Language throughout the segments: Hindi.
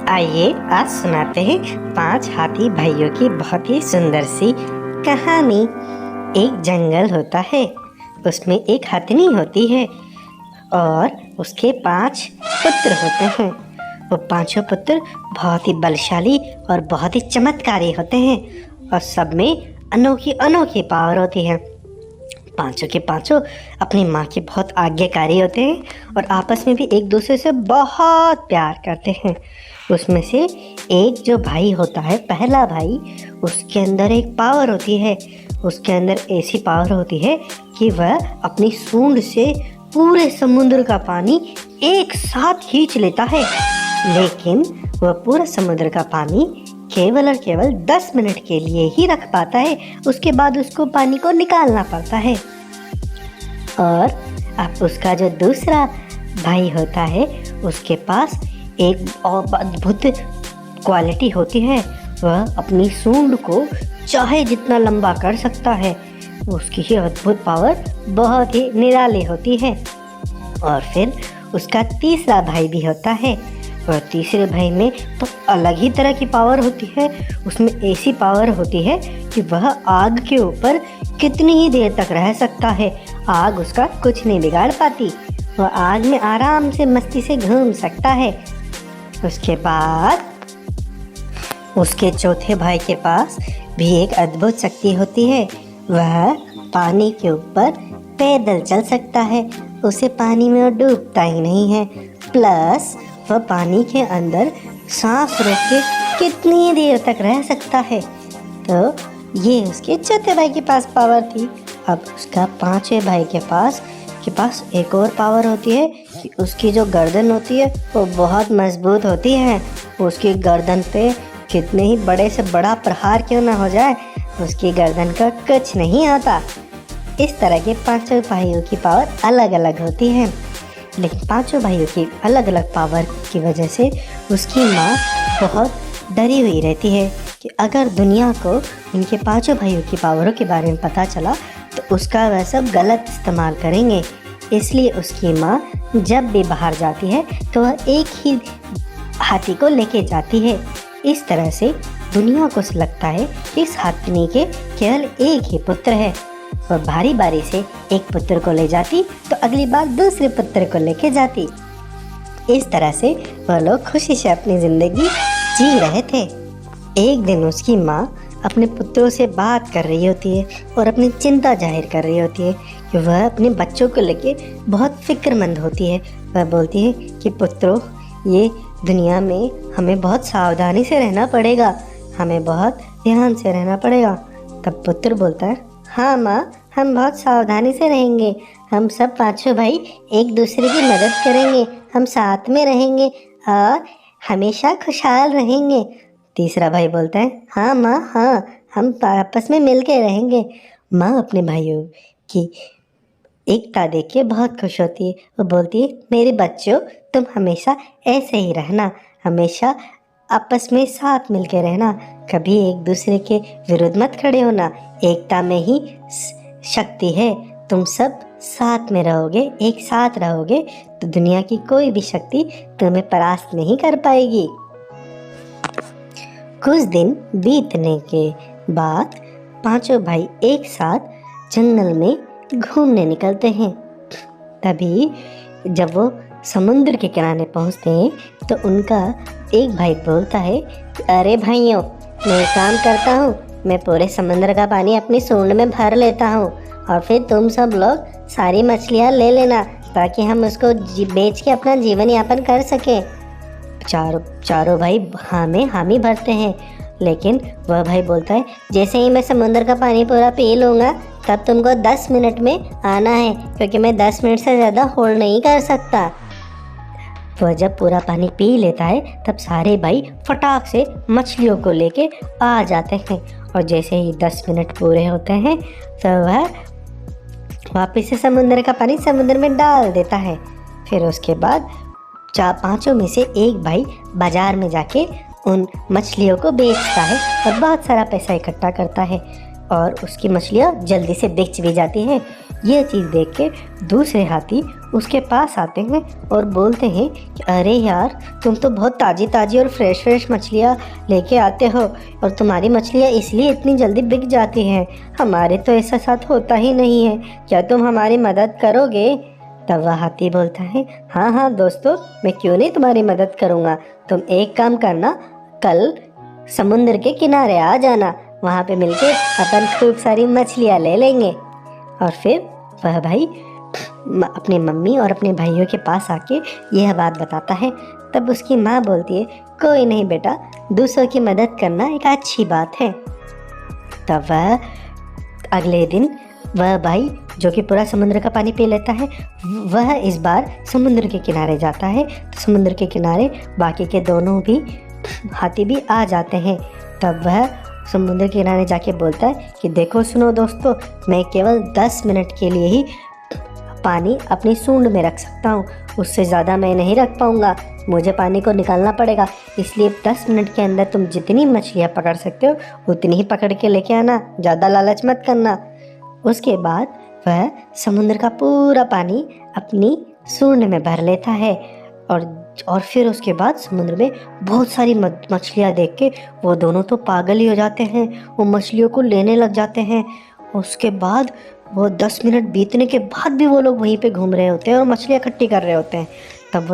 आइए आज सुनाते हैं 5 हाथी भाइयों की बहुत ही सुंदर सी कहानी। एक जंगल होता है, उसमें एक हथनी होती है और उसके 5 पुत्र होते हैं। वो पांचों पुत्र बहुत ही बलशाली और बहुत ही चमत्कारी होते हैं और सब में अनोखी अनोखी पावर होती है। पांचों के पांचों अपनी माँ के बहुत आज्ञाकारी होते हैं और आपस में भी एक दूसरे से बहुत प्यार करते हैं। उसमें से एक जो भाई होता है, पहला भाई, उसके अंदर एक पावर होती है। उसके अंदर ऐसी पावर होती है कि वह अपनी सूंड से पूरे समुद्र का पानी एक साथ खींच लेता है, लेकिन वह पूरा समुद्र का पानी केवल और केवल 10 मिनट के लिए ही रख पाता है। उसके बाद उसको पानी को निकालना पड़ता है। और अब उसका जो दूसरा भाई होता है, उसके पास एक अद्भुत क्वालिटी होती है। वह अपनी सूंड को चाहे जितना लंबा कर सकता है। उसकी ही अद्भुत पावर बहुत ही निराली होती है। और फिर उसका तीसरा भाई भी होता है। और तीसरे भाई में तो अलग ही तरह की पावर होती है। उसमें ऐसी पावर होती है कि वह आग के ऊपर कितनी ही देर तक रह सकता है। आग उसका कुछ नहीं बिगाड़ पाती। वह आग में आराम से मस्ती से घूम सकता है। उसके बाद उसके चौथे भाई के पास भी एक अद्भुत शक्ति होती है। वह पानी के ऊपर पैदल चल सकता है। उसे पानी में डूबता ही नहीं है। प्लस वह पानी के अंदर सांस रोक के कितनी देर तक रह सकता है। तो ये उसके चौथे भाई के पास पावर थी। अब उसका पांचवें भाई के पास एक और पावर होती है कि उसकी जो गर्दन होती है वो बहुत मजबूत होती है। उसकी गर्दन पे कितने ही बड़े से बड़ा प्रहार क्यों ना हो जाए, उसकी गर्दन का कुछ नहीं आता। इस तरह के पांचों भाइयों की पावर अलग अलग होती है, लेकिन पांचों भाइयों की अलग अलग पावर की वजह से उसकी माँ बहुत डरी हुई रहती है कि अगर दुनिया को इनके पांचों भाइयों की पावरों के बारे में पता चला तो उसका वह सब गलत इस्तेमाल करेंगे। इसलिए उसकी माँ जब भी बाहर जाती है तो वह एक ही हाथी को लेके जाती है। इस तरह से दुनिया को लगता है कि इस हाथनी के केवल एक ही पुत्र है। वह बारी बारी से एक पुत्र को ले जाती तो अगली बार दूसरे पुत्र को लेके जाती। इस तरह से वह लोग खुशी से अपनी जिंदगी जी रहे थे। एक दिन उसकी माँ अपने पुत्रों से बात कर रही होती है और अपनी चिंता जाहिर कर रही होती है कि वह अपने बच्चों को लेके बहुत फिक्रमंद होती है। वह बोलती है कि पुत्रों, ये दुनिया में हमें बहुत सावधानी से रहना पड़ेगा, हमें बहुत ध्यान से रहना पड़ेगा। तब पुत्र बोलता है, हाँ माँ, हम बहुत सावधानी से रहेंगे। हम सब पांचों भाई एक दूसरे की मदद करेंगे, हम साथ में रहेंगे और हमेशा खुशहाल रहेंगे। तीसरा भाई बोलता है, हाँ माँ, हाँ, हम आपस में मिल के रहेंगे। माँ अपने भाइयों की एकता देख के बहुत खुश होती है। वो बोलती है, मेरे बच्चों, तुम हमेशा ऐसे ही रहना, हमेशा आपस में साथ मिल के रहना, कभी एक दूसरे के विरुद्ध मत खड़े होना। एकता में ही शक्ति है। तुम सब साथ में रहोगे, एक साथ रहोगे तो दुनिया की कोई भी शक्ति तुम्हें परास्त नहीं कर पाएगी। कुछ दिन बीतने के बाद पांचों भाई एक साथ जंगल में घूमने निकलते हैं। तभी जब वो समुद्र के किनारे पहुंचते हैं तो उनका एक भाई बोलता है, अरे भाइयों, मैं काम करता हूँ, मैं पूरे समुद्र का पानी अपनी सूंड में भर लेता हूँ और फिर तुम सब लोग सारी मछलियाँ ले लेना ताकि हम उसको बेच के अपना जीवन यापन कर सकें। चारों भाई हामी भरते हैं, लेकिन वह भाई बोलता है, जैसे ही मैं समुद्र का पानी पूरा पी लूँगा तब तुमको 10 मिनट में आना है, क्योंकि मैं 10 मिनट से ज़्यादा होल्ड नहीं कर सकता। वह जब पूरा पानी पी लेता है तब सारे भाई फटाक से मछलियों को लेके आ जाते हैं और जैसे ही 10 मिनट पूरे होते हैं तो वह वापस से समुद्र का पानी समुद्र में डाल देता है। फिर उसके बाद पांचों में से एक भाई बाजार में जाके उन मछलियों को बेचता है और बहुत सारा पैसा इकट्ठा करता है। और उसकी मछलियाँ जल्दी से बिक भी जाती हैं। यह चीज़ देख के दूसरे हाथी उसके पास आते हैं और बोलते हैं कि अरे यार, तुम तो बहुत ताज़ी ताज़ी और फ्रेश मछलियाँ लेके आते हो और तुम्हारी मछलियाँ इसलिए इतनी जल्दी बिक जाती हैं। हमारे तो ऐसा साथ होता ही नहीं है, क्या तुम हमारी मदद करोगे? तब वह हाथी बोलता है, हाँ हाँ दोस्तों, मैं क्यों नहीं तुम्हारी मदद करूँगा। तुम एक काम करना, कल समुद्र के किनारे आ जाना, वहाँ पे मिलके अपन खूब सारी मछलियाँ ले लेंगे। और फिर वह भाई अपनी मम्मी और अपने भाइयों के पास आके यह बात बताता है। तब उसकी माँ बोलती है, कोई नहीं बेटा, दूसरों की मदद करना एक अच्छी बात है। तब वह अगले दिन वह भाई जो कि पूरा समुद्र का पानी पी लेता है, वह इस बार समुद्र के किनारे जाता है। तो समुद्र के किनारे बाकी के दोनों भी हाथी भी आ जाते हैं। तब वह समुद्र के किनारे जाके बोलता है कि देखो सुनो दोस्तों, मैं केवल 10 मिनट के लिए ही पानी अपनी सूंड में रख सकता हूँ, उससे ज़्यादा मैं नहीं रख पाऊँगा। मुझे पानी को निकालना पड़ेगा, इसलिए 10 मिनट के अंदर तुम जितनी मछलियाँ पकड़ सकते हो उतनी ही पकड़ के लेके आना, ज़्यादा लालच मत करना। उसके बाद वह समुद्र का पूरा पानी अपनी सूंड में भर लेता है और फिर उसके बाद समुद्र में बहुत सारी मछलियाँ देख के वो दोनों तो पागल ही हो जाते हैं। वो मछलियों को लेने लग जाते हैं। उसके बाद वो 10 मिनट बीतने के बाद भी वो लोग वहीं पे घूम रहे होते हैं और मछलियाँ इकट्ठी कर रहे होते हैं। तब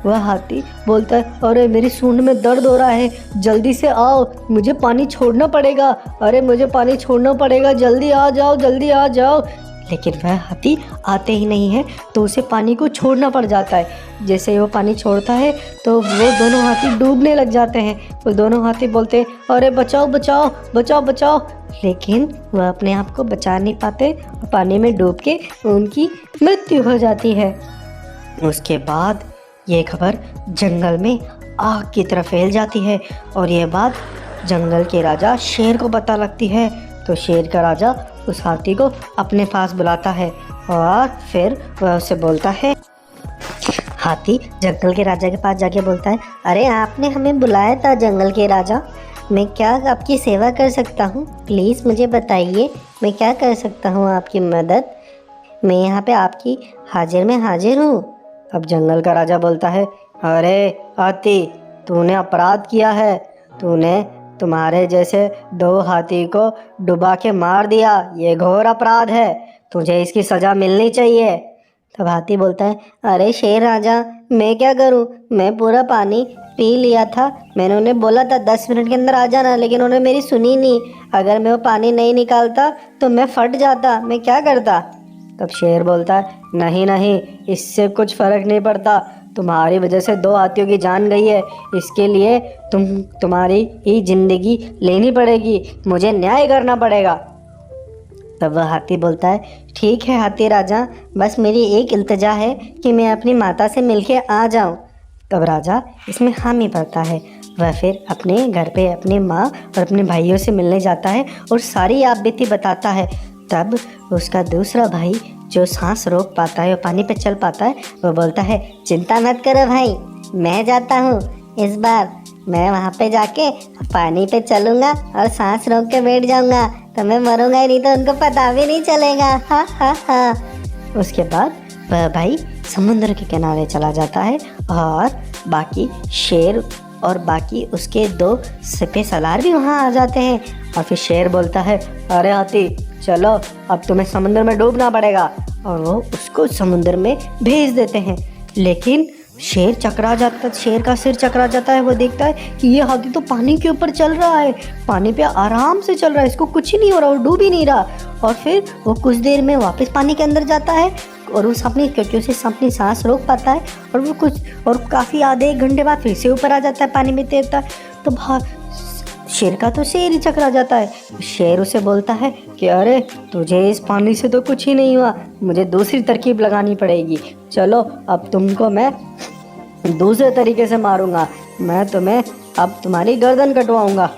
वह हाथी बोलता है, अरे मेरी सूंड में दर्द हो रहा है, जल्दी से आओ, मुझे पानी छोड़ना पड़ेगा, अरे मुझे पानी छोड़ना पड़ेगा, जल्दी आ जाओ, जल्दी आ जाओ। लेकिन वह हाथी आते ही नहीं है, तो उसे पानी को छोड़ना पड़ जाता है। जैसे वो पानी छोड़ता है तो वो दोनों हाथी डूबने लग जाते हैं। वो दोनों हाथी बोलते हैं, अरे बचाओ बचाओ बचाओ बचाओ, लेकिन वह अपने आप को बचा नहीं पाते और पानी में डूब के उनकी मृत्यु हो जाती है। उसके बाद ये खबर जंगल में आग की तरह फैल जाती है और ये बात जंगल के राजा शेर को पता लगती है। तो शेर का राजा उस हाथी को अपने पास बुलाता है और फिर वह उसे बोलता है, हाथी जंगल के राजा के पास जाके बोलता है, अरे आपने हमें बुलाया था जंगल के राजा, मैं क्या आपकी सेवा कर सकता हूँ? प्लीज़ मुझे बताइए, मैं क्या कर सकता हूँ आपकी मदद? मैं यहाँ पे आपकी हाजिर में हाजिर हूँ। अब जंगल का राजा बोलता है, अरे हाथी, तूने अपराध किया है, तूने तुम्हारे जैसे 2 हाथी को डुबा के मार दिया, ये घोर अपराध है, तुझे इसकी सज़ा मिलनी चाहिए। तब हाथी बोलता है, अरे शेर राजा, मैं क्या करूं, मैं पूरा पानी पी लिया था, मैंने उन्हें बोला था 10 मिनट के अंदर आ जाना, लेकिन उन्होंने मेरी सुनी नहीं। अगर मैं वो पानी नहीं निकालता तो मैं फट जाता, मैं क्या करता? तब शेर बोलता है, नहीं नहीं, इससे कुछ फ़र्क नहीं पड़ता, तुम्हारी वजह से 2 हाथियों की जान गई है, इसके लिए तुम्हारी ही ज़िंदगी लेनी पड़ेगी, मुझे न्याय करना पड़ेगा। तब वह हाथी बोलता है, ठीक है हाथी राजा, बस मेरी एक इल्तिजा है कि मैं अपनी माता से मिलके आ जाऊं। तब राजा इसमें हामी भरता है। वह फिर अपने घर पे अपनी माँ और अपने भाइयों से मिलने जाता है और सारी आपबीती बताता है। तब उसका दूसरा भाई जो सांस रोक पाता है और पानी पे चल पाता है, वो बोलता है, चिंता मत करो भाई, मैं जाता हूँ, इस बार मैं वहाँ पे जाके पानी पे चलूँगा और सांस रोक के बैठ जाऊँगा, तो मैं मरूँगा ही नहीं, तो उनको पता भी नहीं चलेगा। हा हा हा। उसके बाद वह भाई समुद्र के किनारे चला जाता है और बाकी शेर और बाकी उसके 2 सिपह सलार भी वहाँ आ जाते हैं। और फिर शेर बोलता है, अरे हाथी चलो, अब तुम्हें समुद्र में डूबना पड़ेगा, और वो उसको समुद्र में भेज देते हैं। लेकिन शेर का सिर चकरा जाता है। वो देखता है कि ये हाथी तो पानी के ऊपर चल रहा है, पानी पे आराम से चल रहा है, इसको कुछ ही नहीं हो रहा, वो डूब ही नहीं रहा। और फिर वो कुछ देर में वापस पानी के अंदर जाता है और उस क्योंकि उसे अपनी सांस रोक पाता है, और काफ़ी आधे 1 घंटे बाद फिर से ऊपर आ जाता है, पानी में तैरता है। तो शेर का तो सिर ही चकरा जाता है। शेर उसे बोलता है कि अरे तुझे इस पानी से तो कुछ ही नहीं हुआ, मुझे दूसरी तरकीब लगानी पड़ेगी, चलो अब तुमको मैं दूसरे तरीके से मारूंगा, मैं तुम्हें अब तुम्हारी गर्दन कटवाऊंगा।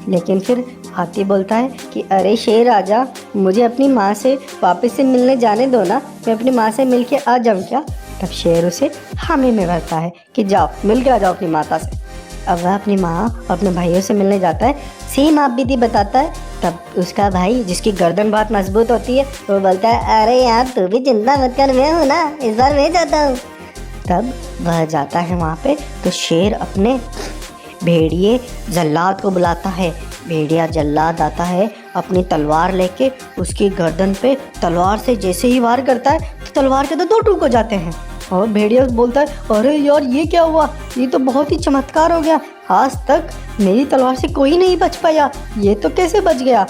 लेकिन फिर हाथी बोलता है कि अरे शेर राजा, मुझे अपनी माँ से वापस से मिलने जाने दो ना, मैं अपनी माँ से मिल के आ जाऊँ क्या? तब शेर उसे हामी में भरता है कि जाओ मिल के आ जाओ अपनी माता से। अब वह अपनी माँ और अपने भाइयों से मिलने जाता है, सेम आप बीती बताता है तब उसका भाई जिसकी गर्दन बहुत मजबूत होती है वो बोलता है, अरे यार तू भी चिंता मत कर, मैं हूँ ना, इस बार मैं जाता हूँ। तब वह जाता है वहाँ पे तो शेर अपने भेड़िए जल्लाद को बुलाता है। भेड़िया जल्लाद आता है अपनी तलवार लेके, उसकी गर्दन पे तलवार से जैसे ही वार करता है तो तलवार के तो दो टुकड़े हो जाते हैं। और भेड़िया बोलता है, अरे यार ये क्या हुआ, ये तो बहुत ही चमत्कार हो गया, आज तक मेरी तलवार से कोई नहीं बच पाया, ये तो कैसे बच गया।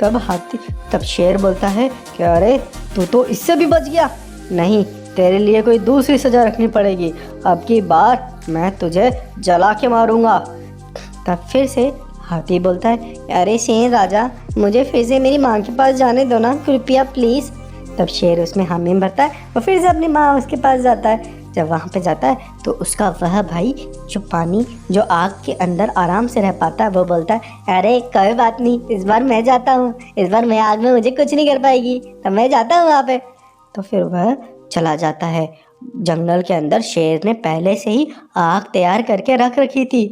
तब शेर बोलता है कि अरे तू तो इससे भी बच गया, नहीं तेरे लिए कोई दूसरी सजा रखनी पड़ेगी, अब की बार मैं तुझे जला के मारूंगा। तब फिर से हाथी बोलता है, अरे शेर राजा मुझे फिर से मेरी माँ के पास जाने दो ना, कृपया प्लीज़। तब शेर उसमें हामी भरता है और फिर से अपनी माँ उसके पास जाता है। जब वहाँ पे जाता है तो उसका वह भाई जो आग के अंदर आराम से रह पाता है वो बोलता है, अरे कोई बात नहीं, इस बार मैं जाता हूँ, इस बार मैं आग में मुझे कुछ नहीं कर पाएगी, तब मैं जाता हूँ वहाँ पे। तो फिर वह चला जाता है। जंगल के अंदर शेर ने पहले से ही आग तैयार करके रख रखी थी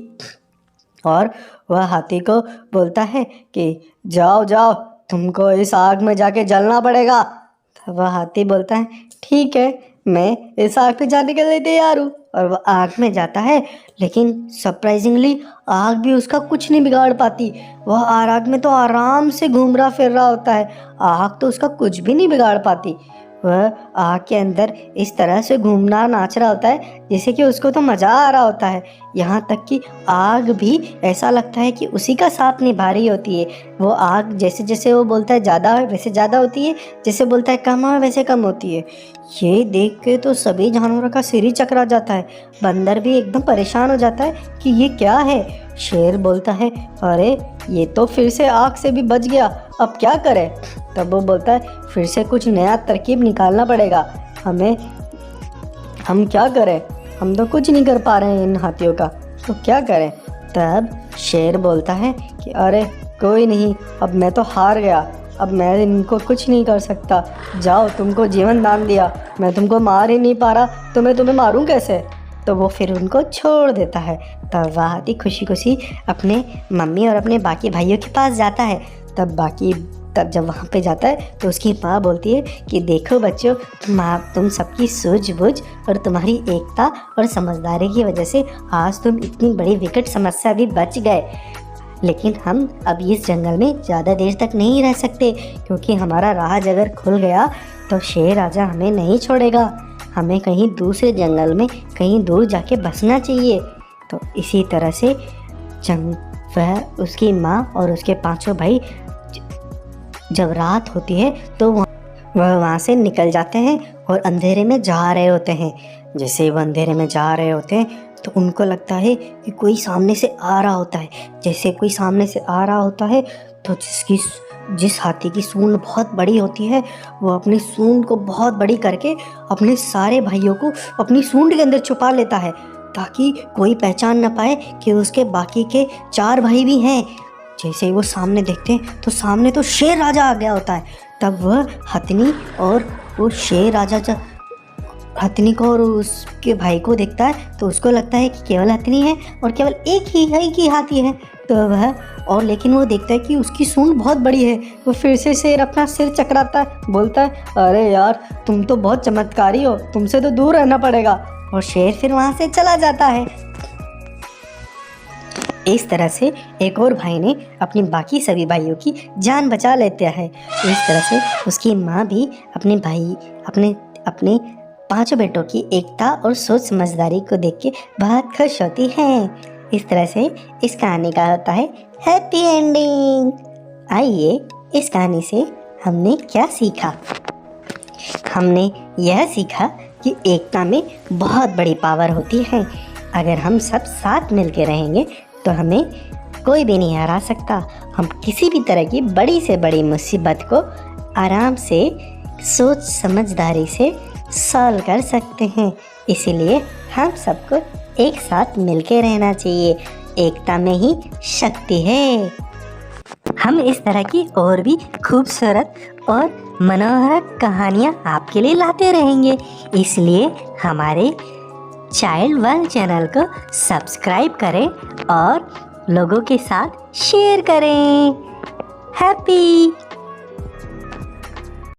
और वह हाथी को बोलता है कि जाओ जाओ, तुमको इस आग में जाके जलना पड़ेगा। तब वह हाथी बोलता है, ठीक है, मैं इस आग पे जाने के लिए तैयार हूँ। और वह आग में जाता है, लेकिन सरप्राइजिंगली आग भी उसका कुछ नहीं बिगाड़ पाती। वह आग में तो आराम से घूम रहा फिर रहा होता है, आग तो उसका कुछ भी नहीं बिगाड़ पाती। वह आग के अंदर इस तरह से घूमना नाच रहा होता है जैसे कि उसको तो मज़ा आ रहा होता है। यहाँ तक कि आग भी ऐसा लगता है कि उसी का साथ निभा रही होती है। वो आग जैसे जैसे वो बोलता है ज़्यादा है वैसे ज़्यादा होती है, जैसे बोलता है कम है वैसे कम होती है। ये देख के तो सभी जानवरों का सिर ही चकरा जाता है। बंदर भी एकदम परेशान हो जाता है कि ये क्या है। शेर बोलता है, अरे ये तो फिर से आग से भी बच गया, अब क्या करें। तब वो बोलता है, फिर से कुछ नया तरकीब निकालना पड़ेगा हमें, हम क्या करें, हम तो कुछ नहीं कर पा रहे हैं इन हाथियों का, तो क्या करें। तब शेर बोलता है कि अरे कोई नहीं, अब मैं तो हार गया, अब मैं इनको कुछ नहीं कर सकता, जाओ तुमको जीवन दान दिया, मैं तुमको मार ही नहीं पा रहा तो मैं तुम्हें मारूं कैसे। तो वो फिर उनको छोड़ देता है। तब वह हाथी खुशी खुशी अपने मम्मी और अपने बाकी भाइयों के पास जाता है। तब जब वहाँ पे जाता है तो उसकी माँ बोलती है कि देखो बच्चों, तुम सबकी सूझबूझ और तुम्हारी एकता और समझदारी की वजह से आज तुम इतनी बड़ी विकट समस्या भी बच गए। लेकिन हम अब इस जंगल में ज़्यादा देर तक नहीं रह सकते, क्योंकि हमारा राज अगर खुल गया तो शेर राजा हमें नहीं छोड़ेगा, हमें कहीं दूसरे जंगल में कहीं दूर जाके बसना चाहिए। तो इसी तरह से वह उसकी माँ और उसके पांचों भाई जब रात होती है तो वह वहाँ से निकल जाते हैं और अंधेरे में जा रहे होते हैं। जैसे वह अंधेरे में जा रहे होते हैं तो उनको लगता है कि कोई सामने से आ रहा होता है। जैसे कोई सामने से आ रहा होता है तो जिस हाथी की सूंड बहुत बड़ी होती है वो अपनी सूंड को बहुत बड़ी करके अपने सारे भाइयों को अपनी सूंड के अंदर छुपा लेता है, ताकि कोई पहचान न पाए कि उसके बाकी के 4 भाई भी हैं। जैसे ही वो सामने देखते हैं तो सामने तो शेर राजा आ गया होता है। तब वह हथनी और वो शेर राजा जब हथनी को और उसके भाई को देखता है तो उसको लगता है कि केवल हथनी है और केवल एक ही हाथी है। तो वह और लेकिन वो देखता है कि उसकी सूंड बहुत बड़ी है। वो फिर से शेर अपना सिर चकराता है, बोलता है, अरे यार तुम तो बहुत चमत्कारी हो, तुमसे तो दूर रहना पड़ेगा। और शेर फिर वहाँ से चला जाता है। इस तरह से एक और भाई ने अपनी बाकी सभी भाइयों की जान बचा लेते हैं। इस तरह से उसकी माँ भी अपने 5 बेटों की एकता और सोच समझदारी को देख के बहुत खुश होती हैं। इस तरह से इस कहानी का होता है हैप्पी एंडिंग। आइए इस कहानी से हमने क्या सीखा। हमने यह सीखा कि एकता में बहुत बड़ी पावर होती है। अगर हम सब साथ मिलके रहेंगे तो हमें कोई भी नहीं हरा सकता। हम किसी भी तरह की बड़ी से बड़ी मुसीबत को आराम से सोच समझदारी से सॉल्व कर सकते हैं। इसीलिए हम सबको एक साथ मिलके रहना चाहिए। एकता में ही शक्ति है। हम इस तरह की और भी खूबसूरत और मनोहर कहानियाँ आपके लिए लाते रहेंगे। इसलिए हमारे चाइल्ड वर्ल्ड चैनल को सब्सक्राइब करें और लोगों के साथ शेयर करें। हैप्पी।